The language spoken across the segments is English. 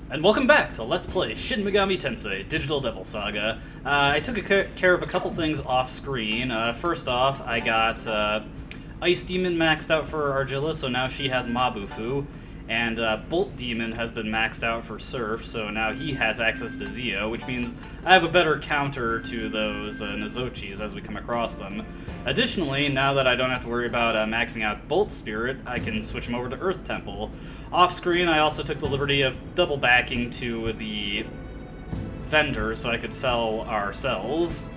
And welcome back to Let's Play Shin Megami Tensei Digital Devil Saga. I took care of a couple things off screen. First off, I got Ice Demon maxed out for Argilla, so now she has Mabufu. And Bolt Demon has been maxed out for Surf, so now he has access to Zio, which means I have a better counter to those Nozochis as we come across them. Additionally, now that I don't have to worry about maxing out Bolt Spirit, I can switch him over to Earth Temple. Off-screen, I also took the liberty of double backing to the vendor so I could sell our cells.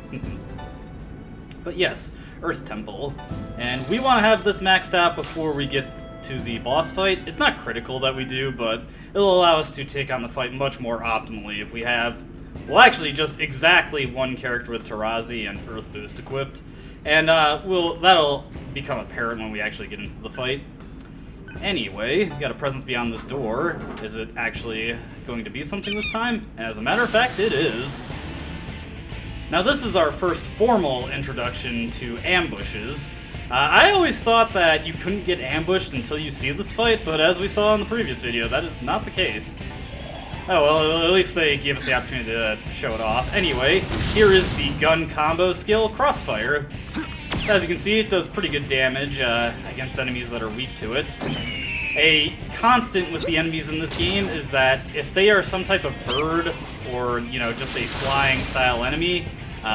But yes, Earth Temple. And we want to have this maxed out before we get to the boss fight. It's not critical that we do, but it'll allow us to take on the fight much more optimally if we have, well, actually just exactly one character with Tarazi and Earth Boost equipped. And that'll become apparent when we actually get into the fight. Anyway, we got a presence beyond this door. Is it actually going to be something this time? As a matter of fact, it is. Now this is our first formal introduction to ambushes. I always thought that you couldn't get ambushed until you see this fight, but as we saw in the previous video, that is not the case. Oh well, at least they gave us the opportunity to show it off. Anyway, here is the gun combo skill, Crossfire. As you can see, it does pretty good damage against enemies that are weak to it. A constant with the enemies in this game is that if they are some type of bird or, you know, just a flying style enemy,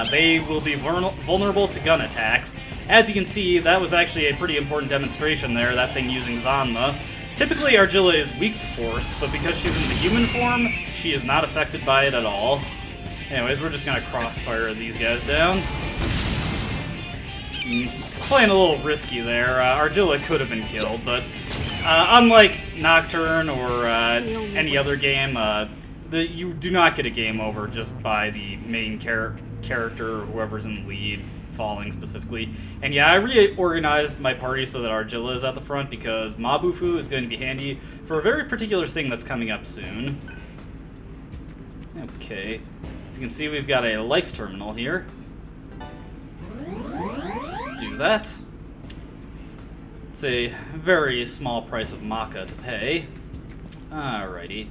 they will be vulnerable to gun attacks. As you can see, that was actually a pretty important demonstration there, that thing using Zanma. Typically, Argilla is weak to force, but because she's in the human form, she is not affected by it at all. Anyways, we're just gonna crossfire these guys down. Playing a little risky there. Argilla could have been killed, but unlike Nocturne or any other game, you do not get a game over just by the main character or whoever's in the lead falling specifically. And yeah, I reorganized my party so that Argilla is at the front because Mabufu is going to be handy for a very particular thing that's coming up soon. Okay, as you can see, we've got a life terminal here. Just do that. It's a very small price of Maka to pay. Alrighty.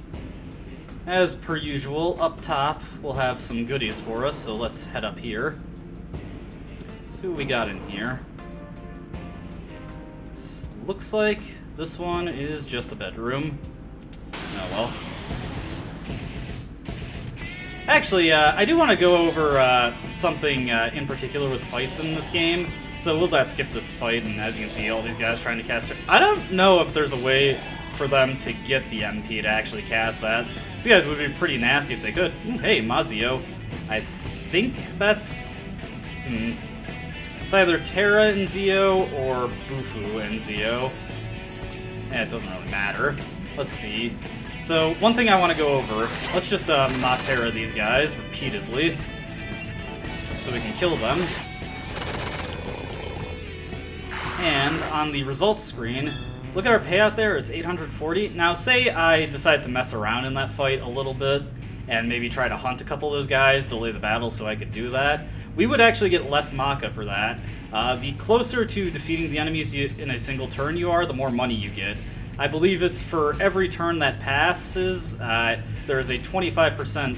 As per usual, up top, we'll have some goodies for us, so let's head up here. See what we got in here. Looks like this one is just a bedroom. Oh well. Actually, I do want to go over something in particular with fights in this game, so we'll not skip this fight, and as you can see, all these guys trying to cast it. I don't know if there's a way for them to get the MP to actually cast that. These guys would be pretty nasty if they could. Ooh, hey, Mazio. I think that's... It's either Terra and Zio or Bufu and Zio. It doesn't really matter. Let's see. So, one thing I want to go over, let's just Matera these guys repeatedly so we can kill them. And on the results screen, look at our payout there, it's 840. Now, say I decide to mess around in that fight a little bit and maybe try to hunt a couple of those guys, delay the battle so I could do that. We would actually get less Maka for that. The closer to defeating the enemies in a single turn you are, the more money you get. I believe it's for every turn that passes, there is a 25%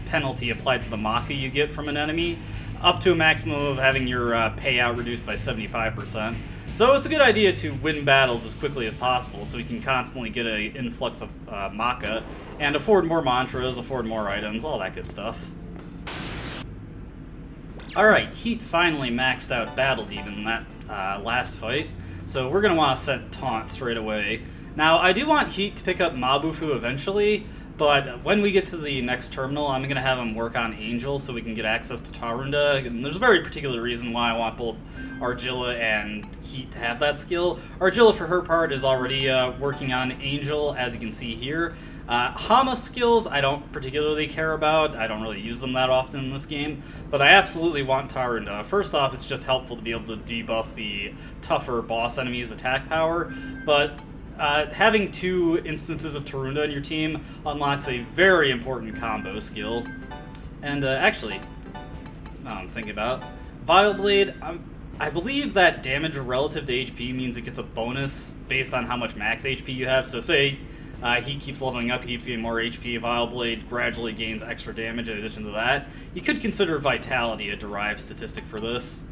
penalty applied to the Maka you get from an enemy, up to a maximum of having your payout reduced by 75%. So it's a good idea to win battles as quickly as possible so we can constantly get an influx of Maka and afford more mantras, afford more items, all that good stuff. Alright, Heat finally maxed out Battle Demon in that last fight, so we're going to want to set Taunt straight away. Now, I do want Heat to pick up Mabufu eventually, but when we get to the next terminal, I'm going to have him work on Angel so we can get access to Tarunda. And there's a very particular reason why I want both Argilla and Heat to have that skill. Argilla, for her part, is already working on Angel, as you can see here. Hama skills I don't particularly care about. I don't really use them that often in this game, but I absolutely want Tarunda. First off, it's just helpful to be able to debuff the tougher boss enemies' attack power, but having two instances of Tarunda in your team unlocks a very important combo skill. And actually, I'm thinking about Vile Blade. I believe that damage relative to HP means it gets a bonus based on how much max HP you have. So say He keeps leveling up, he keeps getting more HP. Vile Blade gradually gains extra damage in addition to that. You could consider Vitality a derived statistic for this.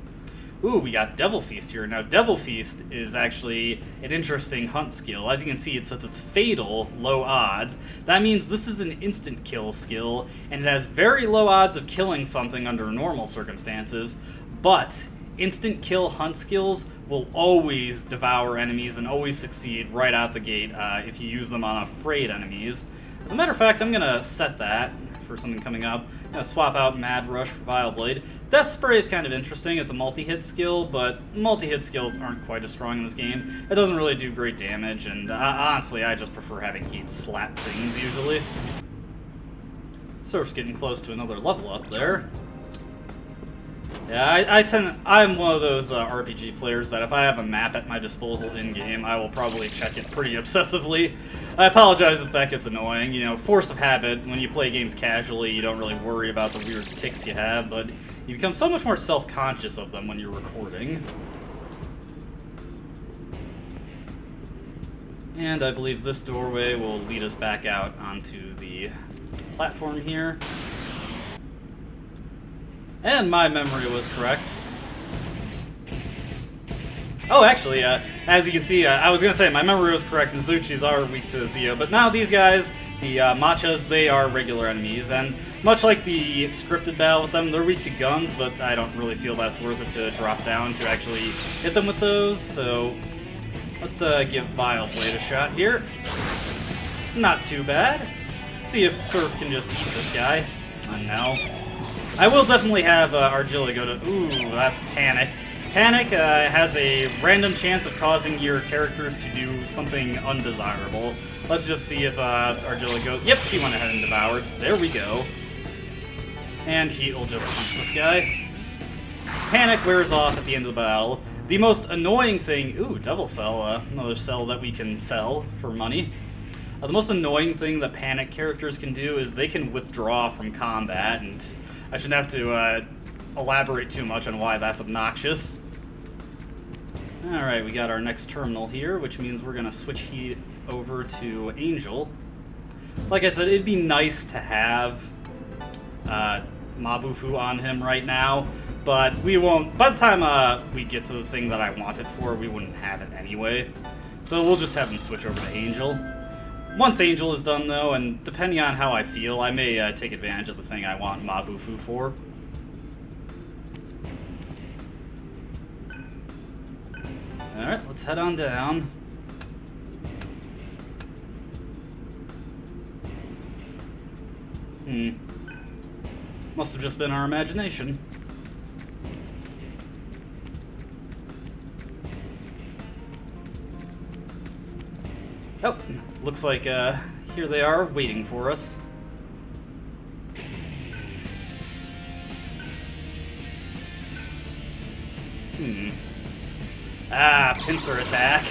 Ooh, we got Devil Feast here. Now, Devil Feast is actually an interesting hunt skill. As you can see, it says it's fatal, low odds. That means this is an instant kill skill, and it has very low odds of killing something under normal circumstances, but instant kill hunt skills will always devour enemies and always succeed right out the gate if you use them on afraid enemies. As a matter of fact, I'm going to set that for something coming up. I'm going to swap out Mad Rush for Vile Blade. Death Spray is kind of interesting. It's a multi-hit skill, but multi-hit skills aren't quite as strong in this game. It doesn't really do great damage, and honestly, I just prefer having heat slap things usually. Surf's getting close to another level up there. Yeah, I'm one of those RPG players that if I have a map at my disposal in-game, I will probably check it pretty obsessively. I apologize if that gets annoying. You know, force of habit, when you play games casually, you don't really worry about the weird tics you have, but you become so much more self-conscious of them when you're recording. And I believe this doorway will lead us back out onto the platform here. And my memory was correct. Oh, actually, as you can see, I was going to say, my memory was correct, Nizuchis are weak to Zio, but now these guys, the Machas, they are regular enemies, and much like the scripted battle with them, they're weak to guns, but I don't really feel that's worth it to drop down to actually hit them with those, so let's give Vile Blade a shot here. Not too bad. Let's see if Surf can just eat this guy. No. I will definitely have Argilla go to... Ooh, that's Panic. Panic has a random chance of causing your characters to do something undesirable. Let's just see if Argilla goes... Yep, she went ahead and devoured. There we go. And Heat will just punch this guy. Panic wears off at the end of the battle. The most annoying thing... Ooh, Devil Cell. Another cell that we can sell for money. The most annoying thing that Panic characters can do is they can withdraw from combat, and I shouldn't have to elaborate too much on why that's obnoxious. Alright, we got our next terminal here, which means we're going to switch Heat over to Angel. Like I said, it'd be nice to have Mabufu on him right now, but we won't. By the time we get to the thing that I want it for, we wouldn't have it anyway. So we'll just have him switch over to Angel. Once Angel is done, though, and depending on how I feel, I may take advantage of the thing I want Mabufu for. Alright, let's head on down. Must have just been our imagination. Oh, looks like here they are, waiting for us. Pincer attack.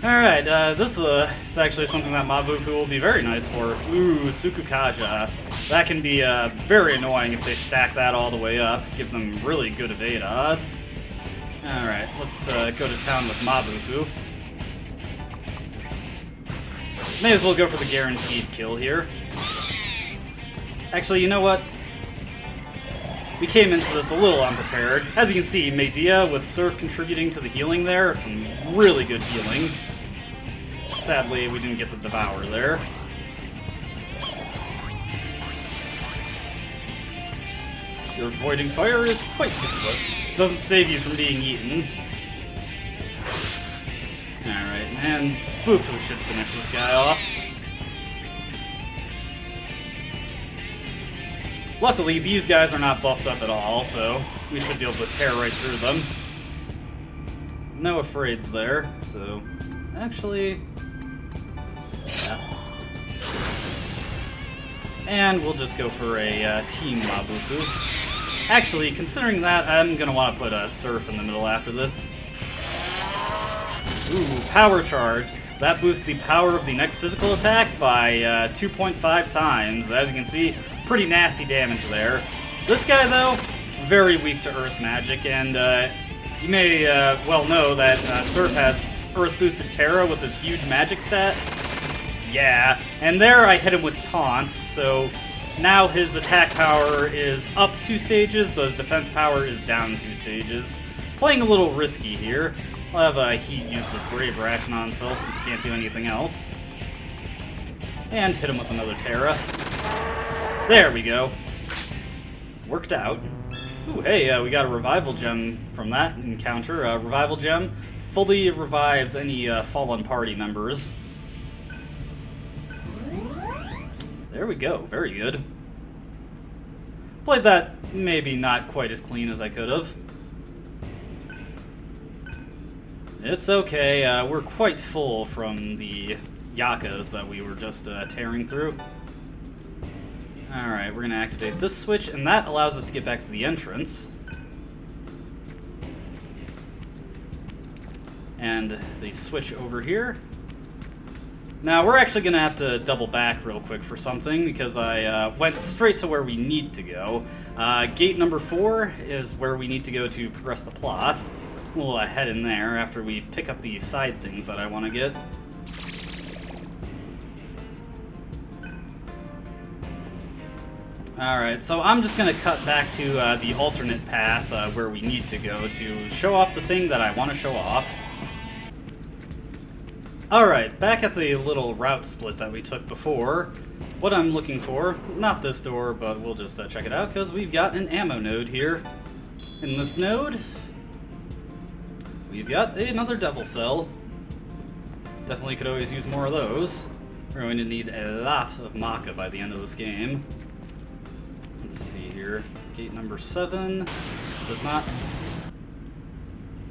Alright, this is actually something that Mabufu will be very nice for. Ooh, Sukukaja. That can be very annoying if they stack that all the way up, give them really good evade odds. Alright, let's go to town with Mabufu. May as well go for the guaranteed kill here. Actually, you know what? We came into this a little unprepared. As you can see, Medea with Surf contributing to the healing there. Some really good healing. Sadly, we didn't get the Devour there. Your avoiding fire is quite useless. Doesn't save you from being eaten. Alright, and Bufu should finish this guy off. Luckily, these guys are not buffed up at all, so we should be able to tear right through them. No afraids there, so... Actually... Yeah. And we'll just go for a Team Mabufu. Actually, considering that, I'm going to want to put Surf in the middle after this. Ooh, Power Charge. That boosts the power of the next physical attack by 2.5 times. As you can see, pretty nasty damage there. This guy, though, very weak to earth magic, and you may well know that Surf has Earth Boosted Terra with his huge magic stat. Yeah, and there I hit him with taunts, so now his attack power is up 2 stages, but his defense power is down 2 stages. Playing a little risky here. I'll have Heat use this Brave Ration on himself since he can't do anything else. And hit him with another Terra. There we go. Worked out. Ooh, hey, we got a Revival Gem from that encounter. Revival Gem fully revives any fallen party members. There we go, very good. Played that maybe not quite as clean as I could have. It's okay, we're quite full from the Yakas that we were just tearing through. Alright, we're going to activate this switch, and that allows us to get back to the entrance. And the switch over here. Now, we're actually going to have to double back real quick for something, because I went straight to where we need to go. Gate number 4 is where we need to go to progress the plot. We'll head in there after we pick up the side things that I want to get. Alright, so I'm just going to cut back to the alternate path where we need to go to show off the thing that I want to show off. Alright, back at the little route split that we took before. What I'm looking for, not this door, but we'll just check it out, because we've got an ammo node here. In this node, we've got another Devil Cell. Definitely could always use more of those. We're going to need a lot of Maka by the end of this game. Let's see here. Gate number 7 does not,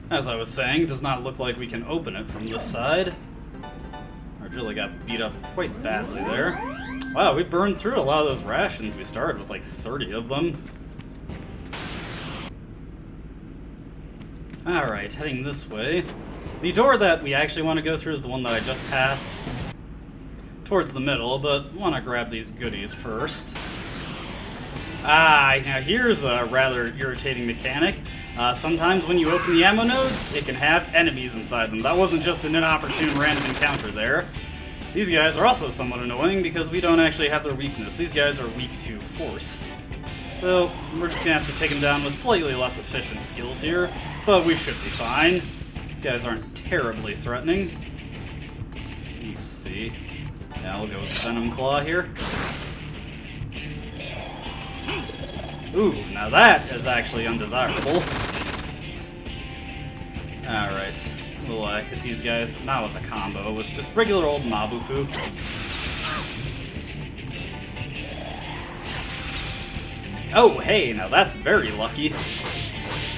as I was saying, does not look like we can open it from this side. Argilla got beat up quite badly there. Wow, we burned through a lot of those rations. We started with like 30 of them. Alright, heading this way. The door that we actually want to go through is the one that I just passed. Towards the middle, but want to grab these goodies first. Now here's a rather irritating mechanic. Sometimes when you open the ammo nodes, it can have enemies inside them. That wasn't just an inopportune random encounter there. These guys are also somewhat annoying because we don't actually have their weakness. These guys are weak to force. So we're just going to have to take them down with slightly less efficient skills here, but we should be fine. These guys aren't terribly threatening. Let's see. Yeah, I'll go with Venom Claw here. Ooh, now that is actually undesirable. Alright, we'll hit these guys, not with a combo, with just regular old Mabufu. Oh, hey, now that's very lucky.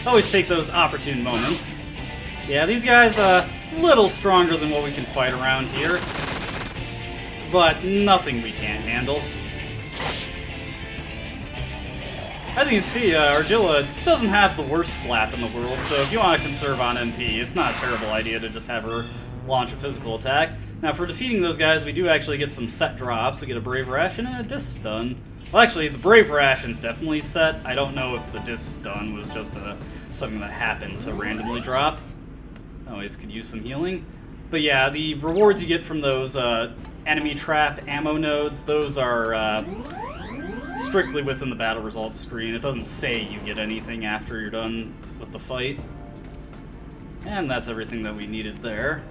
Always take those opportune moments. Yeah, these guys are a little stronger than what we can fight around here, but nothing we can't handle. As you can see, Argilla doesn't have the worst slap in the world, so if you want to conserve on MP, it's not a terrible idea to just have her launch a physical attack. Now, for defeating those guys, we do actually get some set drops. We get a Brave Ration and a Disc Stun. Well, actually, the Brave Ration's definitely set. I don't know if the Disc Stun was just something that happened to randomly drop. Always could use some healing. But yeah, the rewards you get from those enemy trap ammo nodes, those are strictly within the battle results screen. It doesn't say you get anything after you're done with the fight. And that's everything that we needed there.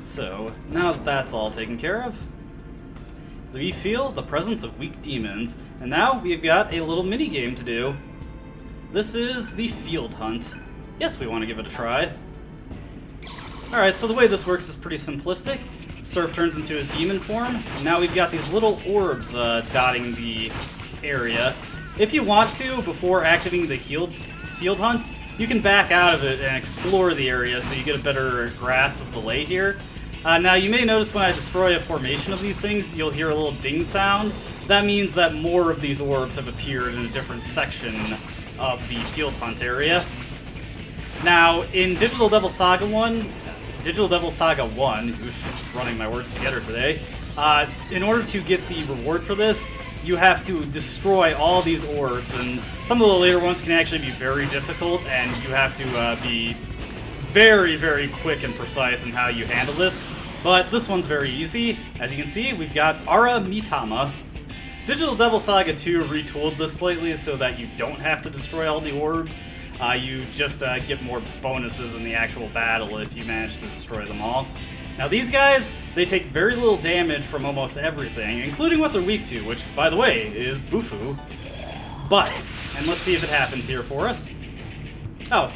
So, now that that's all taken care of, we feel the presence of weak demons, and now we've got a little mini-game to do. This is the Field Hunt. Yes, we want to give it a try. Alright, so the way this works is pretty simplistic. Surf turns into his demon form, and now we've got these little orbs dotting the area. If you want to, before activating the Field Hunt, you can back out of it and explore the area so you get a better grasp of the lay here. Now, you may notice when I destroy a formation of these things, you'll hear a little ding sound. That means that more of these orbs have appeared in a different section of the Field Hunt area. Now, in Digital Devil Saga 1, oof, running my words together today, in order to get the reward for this, you have to destroy all these orbs, and some of the later ones can actually be very difficult, and you have to be very, very quick and precise in how you handle this, but this one's very easy. As you can see, we've got Ara Mitama. Digital Devil Saga 2 retooled this slightly so that you don't have to destroy all the orbs. You just get more bonuses in the actual battle if you manage to destroy them all. Now these guys, they take very little damage from almost everything, including what they're weak to, which, by the way, is Bufu. But, and let's see if it happens here for us. Oh,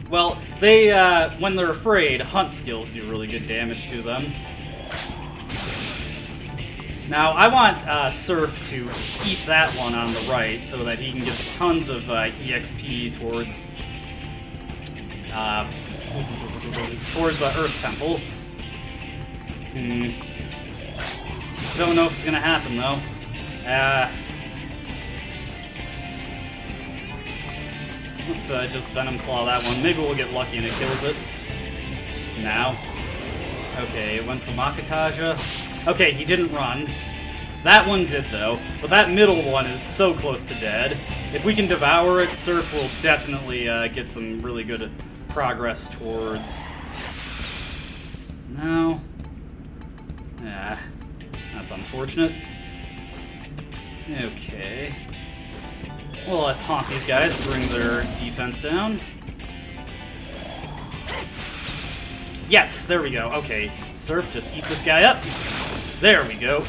well, they, when they're afraid, hunt skills do really good damage to them. Now, I want Surf to eat that one on the right so that he can get tons of EXP towards Earth Temple. Don't know if it's gonna happen though. Let's just Venom Claw that one. Maybe we'll get lucky and it kills it. Now. Okay, it went for Makakaja. Okay, he didn't run. That one did, though. But that middle one is so close to dead. If we can devour it, Surf will definitely get some really good progress towards... No. Yeah. That's unfortunate. Okay. We'll taunt these guys to bring their defense down. Yes, there we go. Okay, Surf, just eat this guy up. There we go.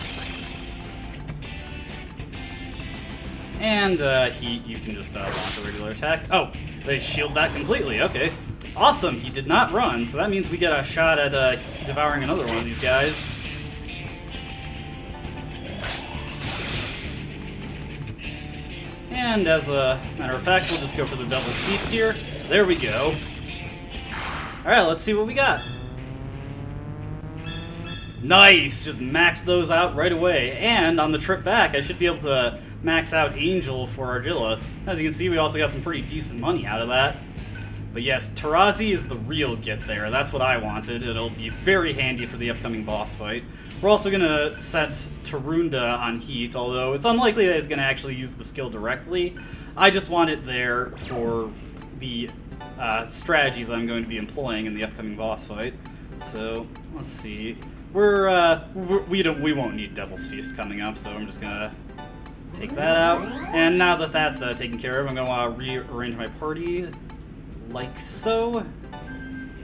And you can just launch a regular attack. Oh, they shield that completely. Okay, awesome. He did not run, so that means we get a shot at devouring another one of these guys. And as a matter of fact, we'll just go for the Devil's Feast here. There we go. Alright, let's see what we got. Nice! Just max those out right away. And on the trip back, I should be able to max out Angel for Argilla. As you can see, we also got some pretty decent money out of that. But yes, Tarazi is the real get there. That's what I wanted. It'll be very handy for the upcoming boss fight. We're also going to set Tarunda on Heat, although it's unlikely that he's going to actually use the skill directly. I just want it there for the strategy that I'm going to be employing in the upcoming boss fight. So, let's see. We won't need Devil's Feast coming up, so I'm just going to take that out. And now that that's taken care of, I'm going to rearrange my party like so.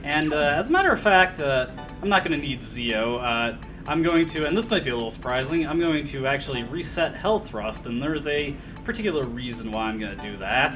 And as a matter of fact, I'm not going to need Zio. I'm going to, and this might be a little surprising, I'm going to actually reset Health Thrust, and there's a particular reason why I'm going to do that.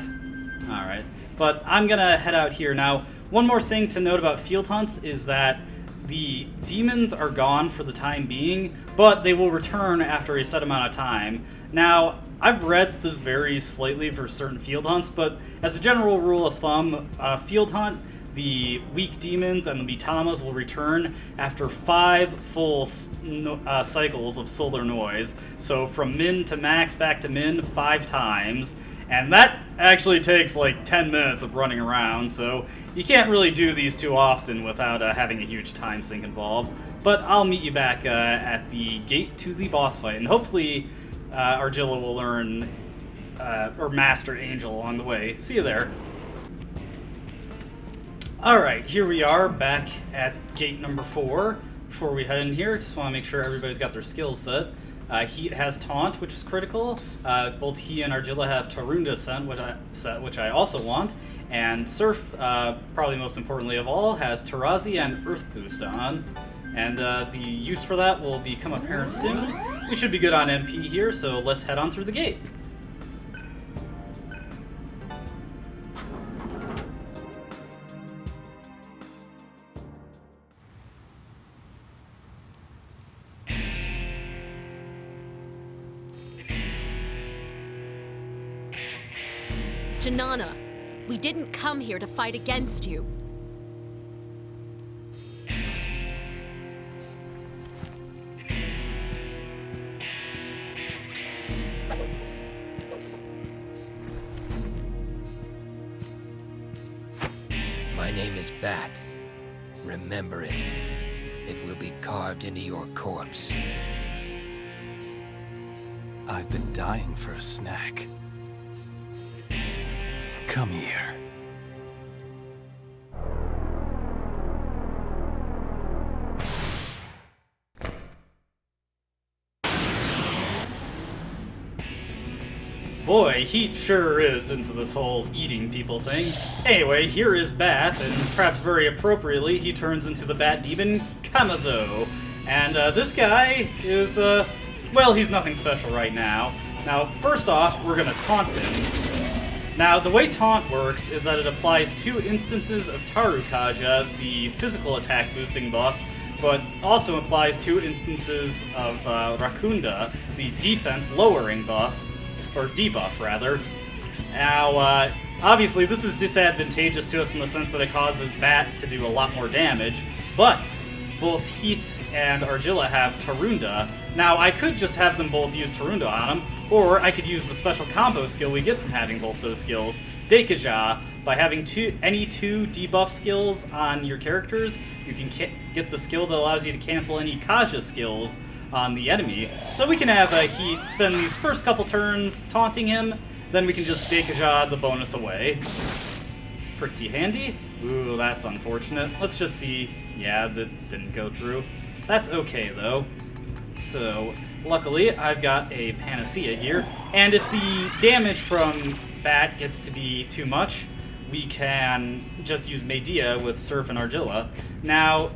Alright, but I'm going to head out here. Now, one more thing to note about field hunts is that the demons are gone for the time being, but they will return after a set amount of time. Now, I've read that this varies slightly for certain field hunts, but as a general rule of thumb, field hunt, the weak demons and the Mitamas will return after 5 full cycles of solar noise. So from min to max back to min 5 times. And that actually takes like 10 minutes of running around, so you can't really do these too often without having a huge time sink involved. But I'll meet you back at the gate to the boss fight, and hopefully Argilla will learn or master Angel along the way. See you there. Alright, here we are back at gate number 4. Before we head in here, just want to make sure everybody's got their skills set. Heat has Taunt, which is critical. Both he and Argilla have Tarunda set, which I also want. And Surf, probably most importantly of all, has Tarazi and Earth Boost on. And the use for that will become apparent soon. We should be good on MP here, so let's head on through the gate. Janana, we didn't come here to fight against you. My name is Bat. Remember it. It will be carved into your corpse. I've been dying for a snack. Come here. Boy, Heat sure is into this whole eating people thing. Anyway, here is Bat, and perhaps very appropriately, he turns into the Bat Demon Kamazo. And this guy is, well, he's nothing special right now. Now, first off, we're gonna taunt him. Now, the way taunt works is that it applies 2 instances of Tarukaja, the physical attack boosting buff, but also applies 2 instances of Rakunda, the defense lowering buff, or debuff rather. Now, obviously this is disadvantageous to us in the sense that it causes Bat to do a lot more damage, but both Heat and Argilla have Tarunda. Now, I could just have them both use Tarunda on him, or I could use the special combo skill we get from having both those skills, Deikaja. By having any 2 debuff skills on your characters, you can get the skill that allows you to cancel any Kaja skills on the enemy. So we can have Heat spend these first couple turns taunting him, then we can just Deikaja the bonus away. Pretty handy. Ooh, that's unfortunate. Let's just see. Yeah, that didn't go through. That's okay, though. So, luckily, I've got a Panacea here, and if the damage from Bat gets to be too much, we can just use Medea with Surf and Argilla. Now,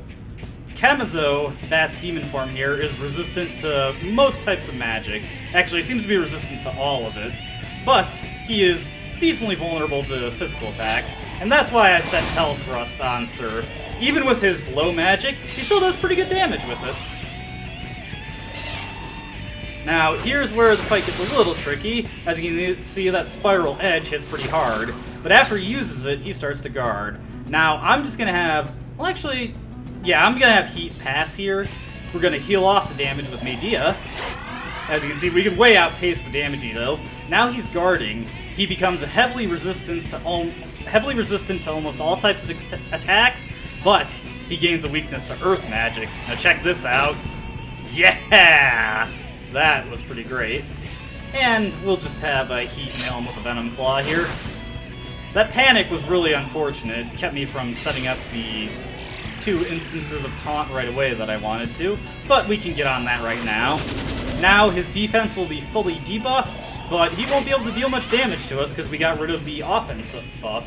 Kamazo, Bat's demon form here, is resistant to most types of magic. Actually, he seems to be resistant to all of it. But he is decently vulnerable to physical attacks, and that's why I set Hell Thrust on Surf. Even with his low magic, he still does pretty good damage with it. Now, here's where the fight gets a little tricky. As you can see, that Spiral Edge hits pretty hard, but after he uses it, he starts to guard. Now, I'm just gonna have... well, actually... yeah, I'm gonna have Heat pass here. We're gonna heal off the damage with Medea. As you can see, we can way outpace the damage he deals. Now he's guarding. He becomes heavily resistant to almost all types of attacks, but he gains a weakness to earth magic. Now check this out. Yeah! That was pretty great. And we'll just have Heat nail him with a Venom Claw here. That panic was really unfortunate. It kept me from setting up the 2 instances of taunt right away that I wanted to, but we can get on that right now. Now his defense will be fully debuffed, but he won't be able to deal much damage to us because we got rid of the offense buff.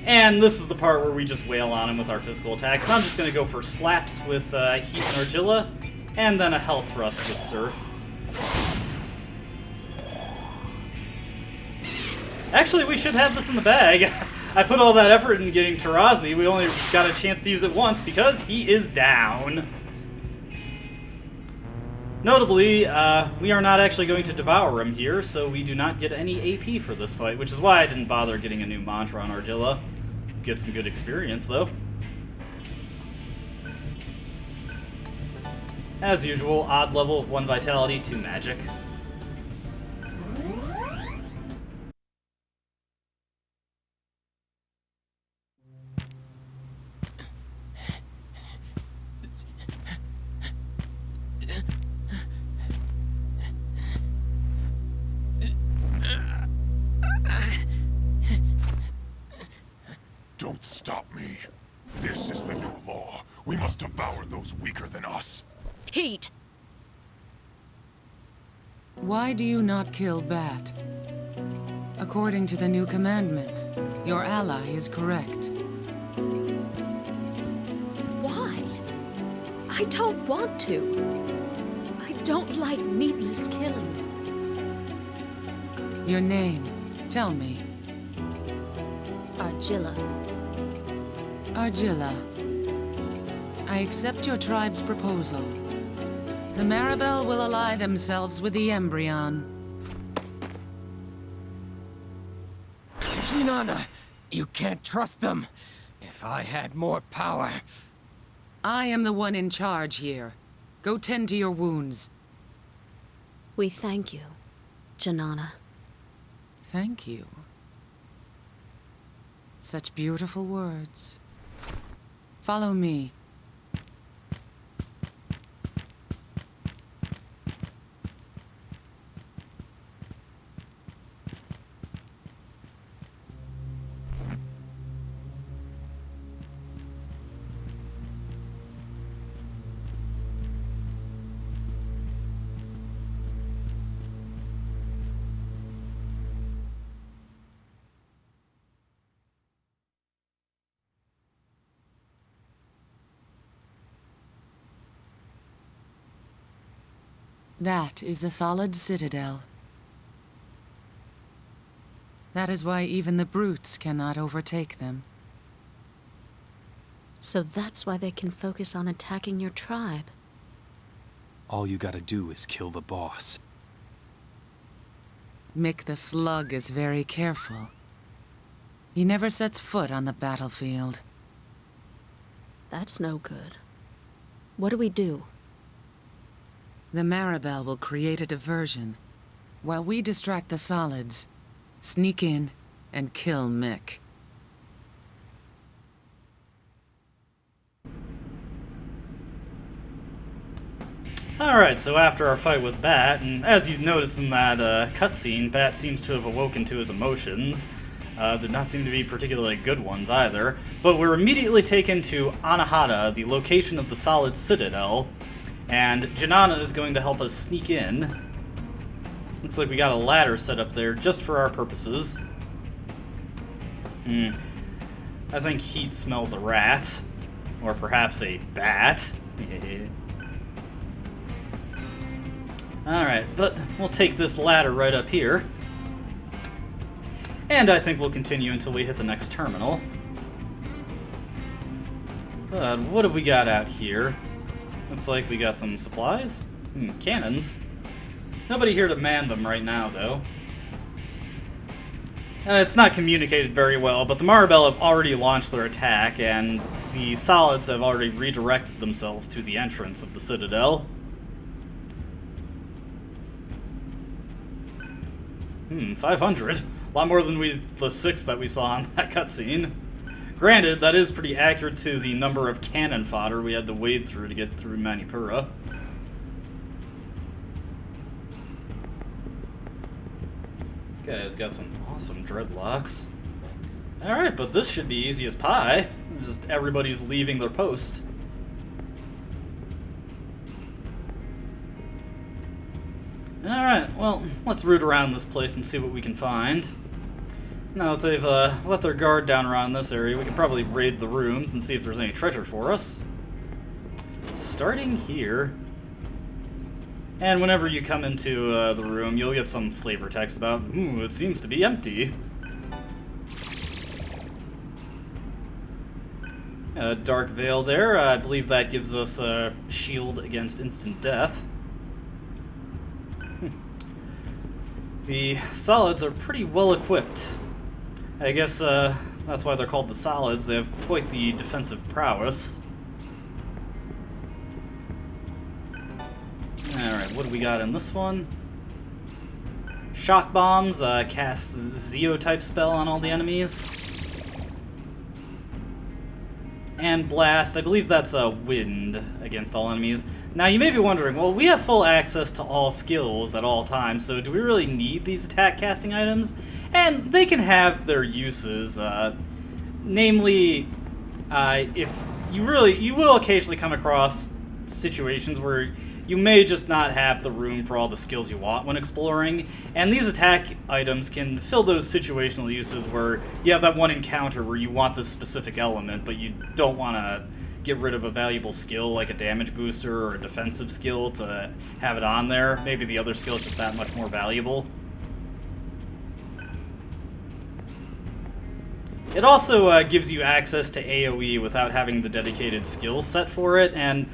And this is the part where we just wail on him with our physical attacks. And I'm just going to go for slaps with Heat and Argilla, and then a Hell Thrust with Surf. Actually, we should have this in the bag. I put all that effort in getting Tarazi. We only got a chance to use it once because he is down. Notably, we are not actually going to devour him here, so we do not get any AP for this fight, which is why I didn't bother getting a new mantra on Argilla. Get some good experience, though. As usual, odd level, 1 vitality, 2 magic. Don't stop me. This is the new law. We must devour those weaker than us. Heat! Why do you not kill Bat? According to the new commandment, your ally is correct. Why? I don't want to. I don't like needless killing. Your name, tell me. Argilla. Argilla. I accept your tribe's proposal. The Maribel will ally themselves with the Embryon. Shinana, you can't trust them. If I had more power... I am the one in charge here. Go tend to your wounds. We thank you, Janana. Thank you. Such beautiful words. Follow me. That is the solid citadel. That is why even the brutes cannot overtake them. So that's why they can focus on attacking your tribe. All you gotta do is kill the boss. Mick the Slug is very careful. He never sets foot on the battlefield. That's no good. What do we do? The Maribel will create a diversion, while we distract the solids, sneak in, and kill Mick. Alright, so after our fight with Bat, and as you noticed in that cutscene, Bat seems to have awoken to his emotions. Did not seem to be particularly good ones either. But we're immediately taken to Anahata, the location of the Solid Citadel, and Janana is going to help us sneak in. Looks like we got a ladder set up there just for our purposes. I think Heat smells a rat. Or perhaps a bat. Alright, but we'll take this ladder right up here. And I think we'll continue until we hit the next terminal. But what have we got out here? Looks like we got some supplies? Cannons. Nobody here to man them right now, though. It's not communicated very well, but the Maribel have already launched their attack, and the Solids have already redirected themselves to the entrance of the Citadel. 500. A lot more than the 6 that we saw in that cutscene. Granted, that is pretty accurate to the number of cannon fodder we had to wade through to get through Manipura. Guy's got some awesome dreadlocks. Alright, but this should be easy as pie. Just everybody's leaving their post. Alright, well, let's root around this place and see what we can find. Now that they've let their guard down around this area, we can probably raid the rooms and see if there's any treasure for us. Starting here. And whenever you come into the room, you'll get some flavor text about, it seems to be empty. Dark Veil there, I believe that gives us a shield against instant death. The Solids are pretty well equipped. I guess that's why they're called the Solids. They have quite the defensive prowess. Alright, what do we got in this one? Shock Bombs, casts Zeo-type spell on all the enemies. And Blast, I believe that's a wind against all enemies. Now you may be wondering, well, we have full access to all skills at all times, so do we really need these attack casting items? And they can have their uses, namely, if you will occasionally come across situations where you may just not have the room for all the skills you want when exploring, and these attack items can fill those situational uses where you have that one encounter where you want this specific element, but you don't want to get rid of a valuable skill like a damage booster or a defensive skill to have it on there. Maybe the other skill is just that much more valuable. It also gives you access to AoE without having the dedicated skills set for it, and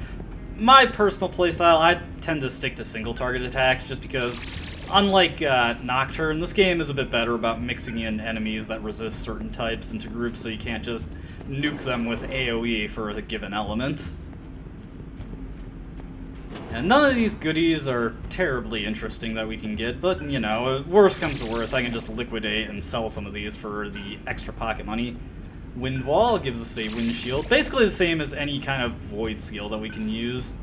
my personal playstyle, I tend to stick to single target attacks just because, unlike Nocturne, this game is a bit better about mixing in enemies that resist certain types into groups so you can't just nuke them with AoE for a given element. And none of these goodies are terribly interesting that we can get, but, you know, worst comes to worst, I can just liquidate and sell some of these for the extra pocket money. Wind Wall gives us a wind shield, basically the same as any kind of void skill that we can use.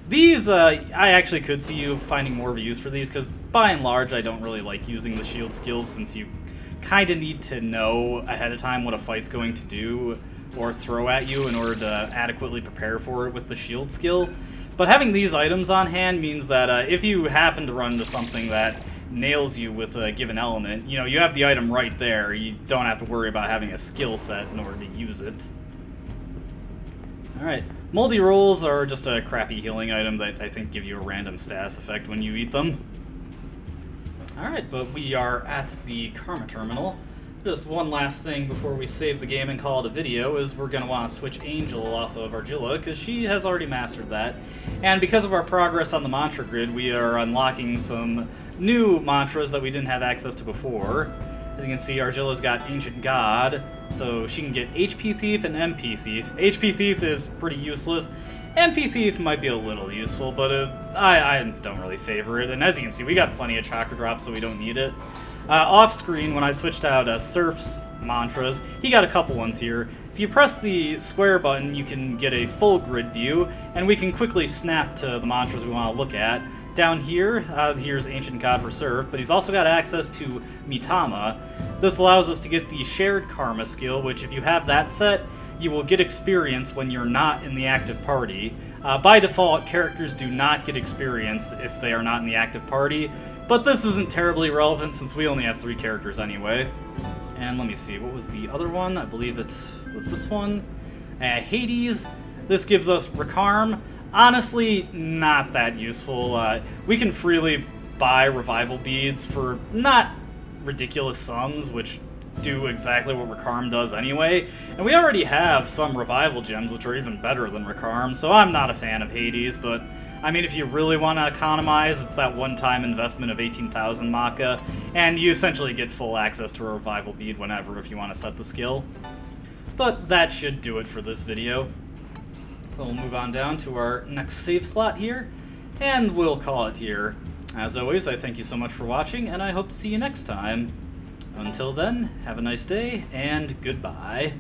These, I actually could see you finding more of a use for these, because by and large I don't really like using the shield skills, since you kind of need to know ahead of time what a fight's going to do or throw at you in order to adequately prepare for it with the shield skill. But having these items on hand means that if you happen to run into something that nails you with a given element, you know, you have the item right there. You don't have to worry about having a skill set in order to use it. Alright, Moldy rolls are just a crappy healing item that I think give you a random status effect when you eat them. Alright, but we are at the Karma Terminal. Just one last thing before we save the game and call it a video is we're going to want to switch Angel off of Argilla, because she has already mastered that. And because of our progress on the mantra grid, we are unlocking some new mantras that we didn't have access to before. As you can see, Argilla's got Ancient God, so she can get HP Thief and MP Thief. HP Thief is pretty useless. MP Thief might be a little useful, but I don't really favor it. And as you can see, we got plenty of chakra drops, so we don't need it. Off-screen, when I switched out Surf's mantras, he got a couple ones here. If you press the square button, you can get a full grid view, and we can quickly snap to the mantras we want to look at. Down here, here's Ancient God for Surf, but he's also got access to Mitama. This allows us to get the Shared Karma skill, which if you have that set, you will get experience when you're not in the active party. By default, characters do not get experience if they are not in the active party, but this isn't terribly relevant since we only have 3 characters anyway. And let me see, what was the other one? I believe it was this one. Hades. This gives us Rekarm. Honestly, not that useful. We can freely buy revival beads for not ridiculous sums, which do exactly what Rekarm does anyway. And we already have some revival gems, which are even better than Rekarm, so I'm not a fan of Hades, but I mean, if you really want to economize, it's that one-time investment of 18,000 Maka, and you essentially get full access to a revival bead whenever if you want to set the skill. But that should do it for this video. So we'll move on down to our next save slot here, and we'll call it here. As always, I thank you so much for watching, and I hope to see you next time. Until then, have a nice day, and goodbye.